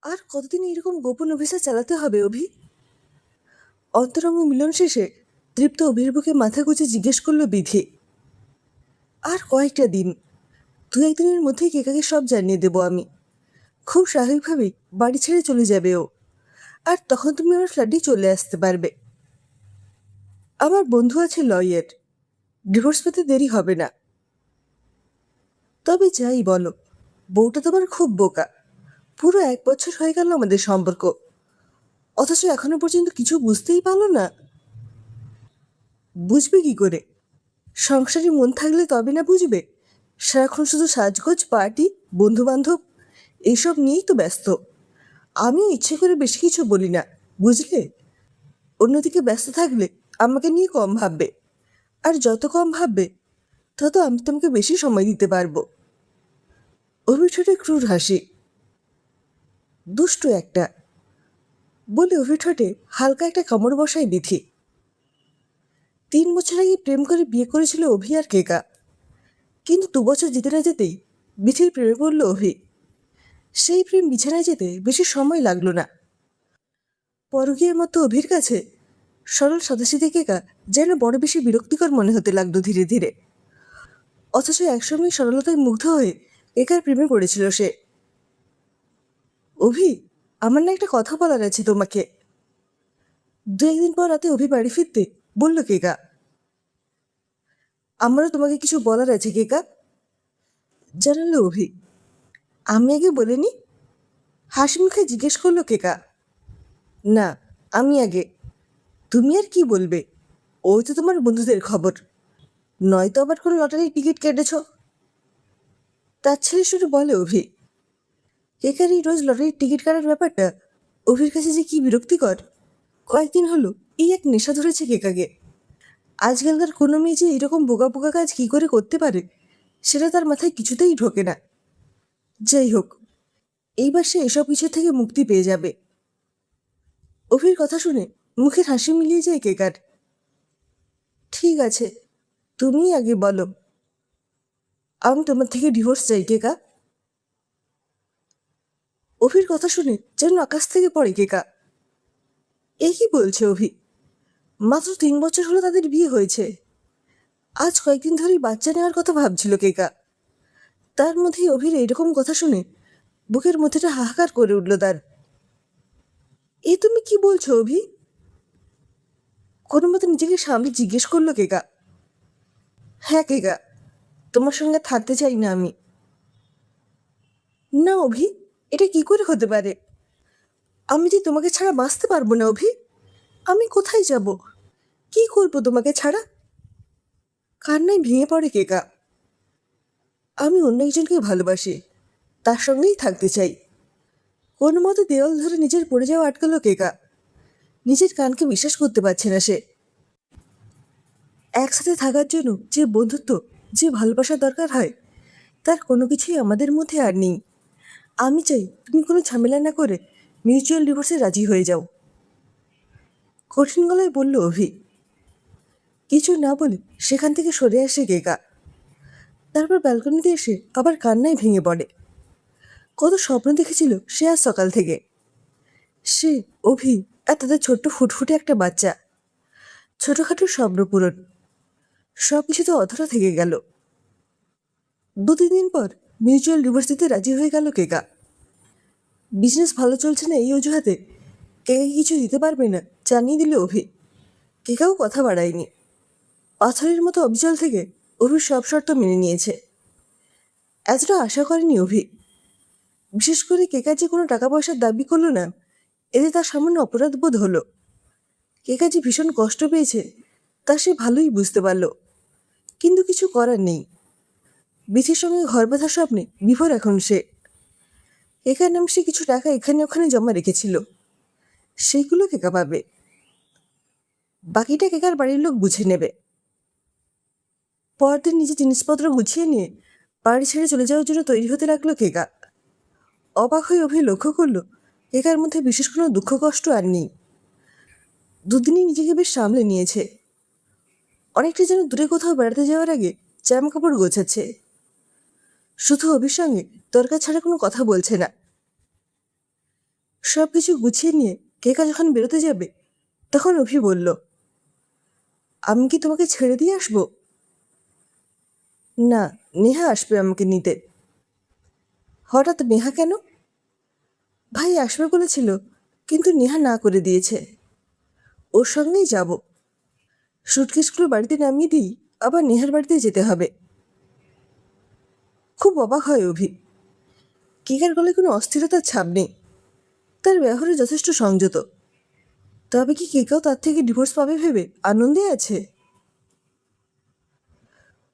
আর কতদিন এরকম গোপন অভিযান চালাতে হবে অভি? অন্তরঙ্গ মিলন শেষে তৃপ্ত অভির বুকে মাথা গুঁজে জিজ্ঞেস করলো বিধি। আর কয়েকটা দিন, 2-1 দিনের মধ্যেই কেকাকে সব জানিয়ে দেবো আমি। খুব স্বাভাবিকভাবেই বাড়ি ছেড়ে চলে যাবে ও, আর তখন তুমি আমার ফ্ল্যাটেই চলে আসতে পারবে। আমার বন্ধু আছে লয়ার, ডিভোর্স পেতে দেরি হবে না। তবে যাই বলো, বউটা তোমার খুব বোকা। পুরো 1 বছর হয়ে গেল আমাদের সম্পর্ক, অথচ এখনো পর্যন্ত কিছু বুঝতেই পারলো না। বুঝবে কি করে? সংসারে মন থাকলে তবে না বুঝবে। সারাক্ষণ শুধু সাজগোজ, পার্টি, বন্ধু বান্ধব এইসব নিয়েই তো ব্যস্ত। আমিও ইচ্ছে করে বেশি কিছু বলি না, বুঝলে। অন্যদিকে ব্যস্ত থাকলে আমাকে নিয়ে কম ভাববে, আর যত কম ভাববে তত আমি তোমাকে বেশি সময় দিতে পারবো। অভি ঠোঁটে ক্রূর হাসি। দুষ্টু একটা, বলে অভি ঠোঁটে হালকা একটা কামড় বসায় বিধি। 3 বছর আগে প্রেম করে বিয়ে করেছিল অভি আর কেকা, কিন্তু 2 বছর যেতে না যেতেই বিধির প্রেমে পড়ল অভি। সেই প্রেম বিছানায় যেতে বেশি সময় লাগলো না। পরকীয়ের মতো অভির কাছে সরল সাদাসিধে কেকা যেন বড় বেশি বিরক্তিকর মনে হতে লাগলো ধীরে ধীরে। অথচ একসময় সরলতায় মুগ্ধ হয়ে কেকার প্রেমে পড়েছিল সে। অভি, আমার না একটা কথা বলার আছে তোমাকে। 2-1 দিন পর রাতে অভি বাড়ি ফিরতে বলল কেকা। আমারও তোমাকে কিছু বলার আছে কেকা, জানালো অভি। আমি আগে বলিনি? হাসি মুখে জিজ্ঞেস করলো কেকা। না, আমি আগে। তুমি আর কি বলবে? ওই তো তোমার বন্ধুদের খবর, নয়তো আবার কোনো লটারির টিকিট কেটেছ। তার ছেলে শুধু বলে অভি। কেকার এই রোজ লটারির টিকিট কাটার ব্যাপারটা অভির কাছে যে কি বিরক্তিকর। কয়েকদিন হলো এই এক নেশা ধরেছে কেকাকে। আজকালকার কোনো মেয়ে যে এরকম বোকা বোকা কাজ কি করে করতে পারে সেটা তার মাথায় কিছুতেই ঢোকে না। যাই হোক, এইবার সে এসব কিছু থেকে মুক্তি পেয়ে যাবে। অভির কথা শুনে মুখের হাসি মিলিয়ে যায় কেকার। ঠিক আছে, তুমি আগে বলো। আমি তোমার থেকে ডিভোর্স চাই কেকা। অভির কথা শুনে যেন আকাশ থেকে পড়ে কেকা। এ কি বলছে অভি? মাত্র 3 বছর হলো তাদের বিয়ে হয়েছে। আজ কয়েকদিন ধরেই বাচ্চা নেওয়ার কথা ভাবছিল কেকা। তার মধ্যেই অভির এইরকম কথা শুনে বুকের মধ্যেটা হাহাকার করে উঠল তার। এ তুমি কি বলছো অভি? কোনো মতো নিজেকে সামনে জিজ্ঞেস করলো কেকা। হ্যাঁ কেকা, তোমার সঙ্গে থাকতে চাই না আমি। না অভি, এটা কি করে হতে পারে? আমি যে তোমাকে ছাড়া বাঁচতে পারবো না অভি। আমি কোথায় যাব? কি করবো তোমাকে ছাড়া? কান্নায় ভেঙে পড়ে কেকা। আমি অন্য একজনকে ভালোবাসি, তার সঙ্গেই থাকতে চাই। কোনো মতে দেওয়াল ধরে নিজের পড়ে যাওয়া আটকালো কেকা। নিজের কানকে বিশ্বাস করতে পারছে না সে। একসাথে থাকার জন্য যে বন্ধুত্ব, যে ভালোবাসা দরকার হয়, তার কোনো কিছুই আমাদের মধ্যে আর নেই। আমি চাই তুমি কোনো ঝামেলা না করে মিউচুয়াল ডিভোর্সে রাজি হয়ে যাও, কঠিন গলায় বলল অভি। কিছু না বলে সেখান থেকে সরে আসে কেকা। তারপর ব্যালকনিতে এসে আবার কান্নায় ভেঙে পড়ে। কত স্বপ্ন দেখেছিল সে আজ সকাল থেকে। সে, অভি, আর তাদের ছোট্ট ফুটফুটে একটা বাচ্চা। ছোটখাটো স্বপ্ন পূরণ, সব কিছু তো অধরা থেকে গেল। 2-3 দিন পর মিউচুয়াল ডিভোর্স দিতে রাজি হয়ে গেল কেকা। বিজনেস ভালো চলছে না এই অজুহাতে কেকাকে কিছু দিতে পারবে না জানিয়ে দিল অভি। কেকাও কথা বাড়ায়নি। পাথরের মতো অবিচল থেকে অভির সব শর্ত মেনে নিয়েছে। এতটা আশা করেনি অভি। বিশেষ করে কেকা যে কোনো টাকা পয়সার দাবি করলো না, এতে তার সামান্য অপরাধ বোধ হলো। কেকা যে ভীষণ কষ্ট পেয়েছে তা সে ভালোই বুঝতে পারল, কিন্তু কিছু করার নেই। বিথির সঙ্গে ঘর বাঁধা স্বপ্নে বিভোর এখন সে। কেকার নাম সে কিছু টাকা এখানে ওখানে জমা রেখেছিল, সেইগুলো কেকা পাবে। বাকিটা কেকার বাড়ির লোক বুঝে নেবে। পরদিন নিজের জিনিসপত্র গুছিয়ে নিয়ে বাড়ি ছেড়ে চলে যাওয়ার জন্য তৈরি হতে লাগলো কেকা। অবাক হয়ে অভি লক্ষ্য করলো কেকার মধ্যে বিশেষ কোনো দুঃখ কষ্ট আর নেই। দুদিনই নিজেকে বেশ সামলে নিয়েছে। অনেকটা যেন দূরে কোথাও বেড়াতে যাওয়ার আগে জামা কাপড় গোছাচ্ছে। শুধু অভির সঙ্গে দরকার ছাড়া কোনো কথা বলছে না। সব কিছু গুছিয়ে নিয়ে কেকা যখন বেরোতে যাবে তখন অভি বলল, আমি কি তোমাকে ছেড়ে দিয়ে আসবো? না, নেহা আসবে আমাকে নিতে। হঠাৎ নেহা কেন? ভাই আসবে বলেছিল, কিন্তু নেহা না করে দিয়েছে। ওর সঙ্গেই যাব। সুটকেসগুলো বাড়িতে নামিয়ে দিই, আবার নেহার বাড়িতে যেতে হবে। খুব অবাক হয় অভি। কেকার গলায় কোনো অস্থিরতার ছাপ নেই, তার ব্যবহারে যথেষ্ট সংযত। তবে কি কেকাও তার থেকে ডিভোর্স পাবে ভেবে আনন্দে আছে?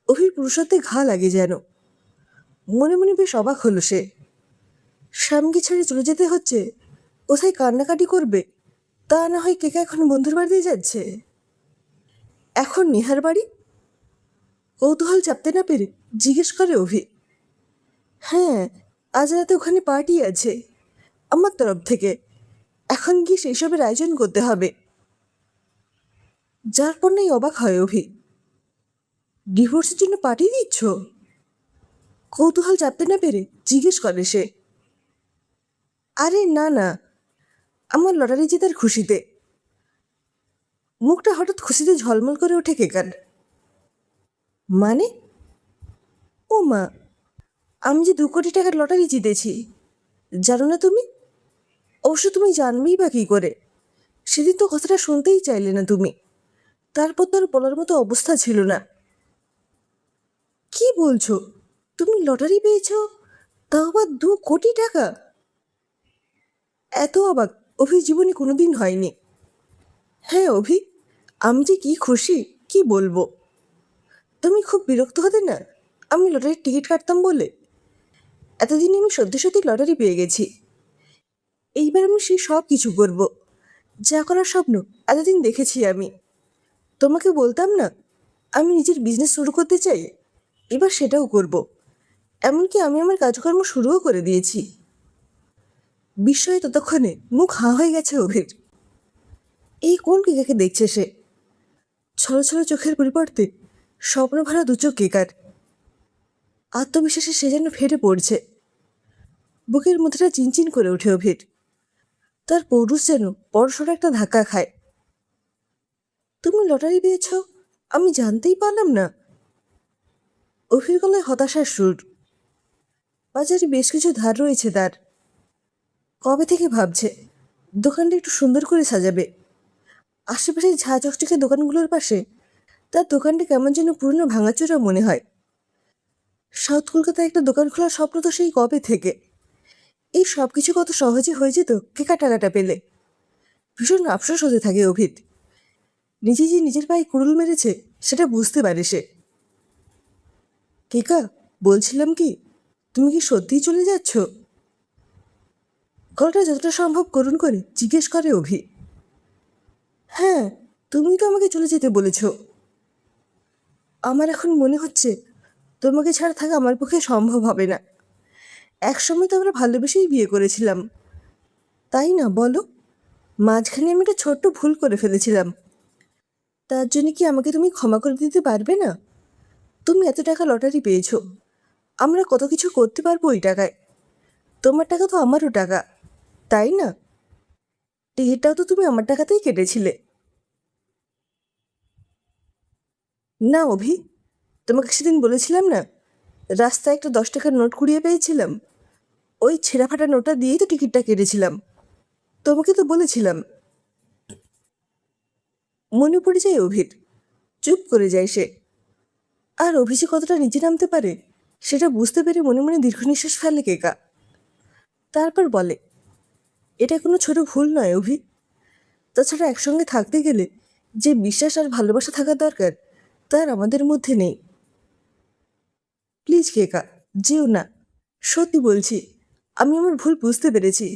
অভির পুরুষত্বে ঘা লাগে যেন। মনে মনে বেশ অবাক হলো সে। স্বামীকে ছেড়ে চলে যেতে হচ্ছে, কোথায় কান্নাকাটি করবে, তা না হয় কেকা এখন বন্ধুর বাড়িতে যাচ্ছে। এখন নেহার বাড়ি? কৌতূহল চাপতে না পেরে জিজ্ঞেস করে অভি। হ্যাঁ, আজ রাতে ওখানে পার্টি আছে আমার তরফ থেকে। এখন গিয়ে সেই সবের আয়োজন করতে হবে। যার পর নাই অবাক হয় অভি। ডিভোর্সের জন্য পার্টি দিচ্ছ? কৌতূহল চাপতে না পেরে জিজ্ঞেস করে সে। আরে না না, আমার লটারি জেতার খুশিতে। মুখটা হঠাৎ খুশিতে ঝলমল করে ওঠে কেকার। মানে? ও মা, আমি যে 2 কোটি টাকার লটারি জিতেছি, জানো না তুমি? অবশ্য তুমি জানবেই বা কী করে? সেদিন তো কথাটা শুনতেই চাইলে না তুমি। তারপর তো আর বলার মতো অবস্থা ছিল না। কি বলছো? তুমি লটারি পেয়েছো, তাও আবার 2 কোটি টাকা? এত অবাক অভি জীবনে কোনোদিন হয়নি। হ্যাঁ অভি, আমি যে কি খুশি কি বলবো। তুমি খুব বিরক্ত হতে না আমি লটারির টিকিট কাটতাম বলে? এতদিনে আমি সত্যি সত্যি লটারি পেয়ে গেছি। এইবার আমি সেই সব কিছু করব যা করার স্বপ্ন এতদিন দেখেছি আমি। তোমাকে বলতাম না আমি নিজের বিজনেস শুরু করতে চাই, এবার সেটাও করব। এমনকি আমি আমার কাজকর্ম শুরুও করে দিয়েছি। বিস্ময়ে ততক্ষণে মুখ হাঁ হয়ে গেছে অভির। এই কোন কেকাকে দেখছে সে? ছলছল চোখের পরিবর্তে স্বপ্নভরা দুচোখ কেকার। আত্মবিশ্বাসে সে যেন ফেটে পড়ছে। বুকের মধ্যেটা চিনচিন করে ওঠে অভির। তার পৌরুষ যেন বড়সড় একটা ধাক্কা খায়। তুমি লটারি পেয়েছ, আমি জানতেই পারলাম না। অভির গলায় হতাশার সুর। বাজারে বেশ কিছু ধার রয়েছে তার। কবে থেকে ভাবছে দোকানটা একটু সুন্দর করে সাজাবে। আশেপাশে ঝাঁ চকচকে দোকানগুলোর পাশে তার দোকানটা কেমন যেন পুরনো ভাঙাচোরা মনে হয়। সাউথ কলকাতায় একটা দোকান খোলার স্বপ্ন তো সেই কবে থেকে। এই সব কিছু কত সহজে হয়ে যেত কেকা টাকাটা পেলে। ভীষণ আফসোস হতে থাকে অভির। নিজে যে নিজের পায়ে কুড়ুল মেরেছে সেটা বুঝতে পারে সে। কেকা, বলছিলাম কি, তুমি কি সত্যিই চলে যাচ্ছ? গলাটা যতটা সম্ভব করুণ করে জিজ্ঞেস করে অভি। হ্যাঁ, তুমি তো আমাকে চলে যেতে বলেছ। আমার এখন মনে হচ্ছে তোমাকে ছাড়া থাকা আমার পক্ষে সম্ভব হবে না। একসময় তো আমরা ভালোবেসেই বিয়ে করেছিলাম, তাই না বলো? মাঝখানে আমি একটা ছোট্ট ভুল করে ফেলেছিলাম, তার জন্য কি আমাকে তুমি ক্ষমা করে দিতে পারবে না? তুমি এত টাকা লটারি পেয়েছো, আমরা কত কিছু করতে পারবো ওই টাকায়। তোমার টাকা তো আমারও টাকা, তাই না? টিকিটটাও তো তুমি আমার টাকাতেই কেটেছিলে। না অভি, তোমাকে সেদিন বলেছিলাম না রাস্তায় একটা 10 টাকার নোট কুড়িয়ে পেয়েছিলাম, ওই ছেঁড়া ফাটা নোটটা দিয়েই তো টিকিটটা কেটেছিলাম। তোমাকে তো বলেছিলাম। মনে পড়ে যায় অভির। চুপ করে যায় সে। আর অভিষেক কতটা নিচে নামতে পারে সেটা বুঝতে পেরে মনে মনে দীর্ঘ নিঃশ্বাস ফেলে কেকা। তারপর বলে, এটা কোনো ছোট ভুল নয় অভি। তাছাড়া একসঙ্গে থাকতে গেলে যে বিশ্বাস আর ভালোবাসা থাকা দরকার তার আমাদের মধ্যে নেই। প্লিজ কেকা, যেও না। সত্যি বলছি, আমি আমার ভুল বুঝতে পেরেছি।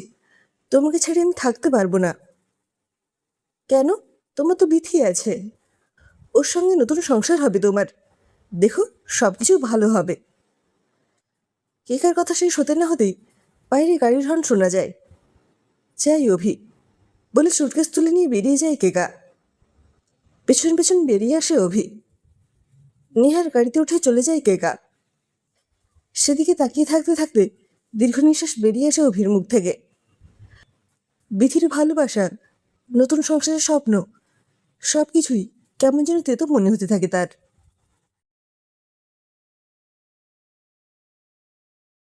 তোমাকে ছেড়ে আমি থাকতে পারবো না। কেন? তোমার তো বিথি আছে, ওর সঙ্গে নতুন সংসার হবে তোমার। দেখো, সব কিছু ভালো হবে। কেকার কথা শেষ হতে না হতেই বাইরে গাড়ির হর্ন শোনা যায়। যাই অভি বলে সুটকেস তুলে নিয়ে বেরিয়ে যায় কেকা। পেছন পেছন বেরিয়ে আসে অভি। নেহার গাড়িতে উঠে চলে যায় কেকা। সেদিকে তাকিয়ে থাকতে থাকতে দীর্ঘ নিঃশ্বাস বেরিয়ে আসে অভির মুখ থেকে। বিথির ভালোবাসা, নতুন সংসারের স্বপ্ন, সব কিছুই কেমন যেন তেতো মনে হতে থাকে তার।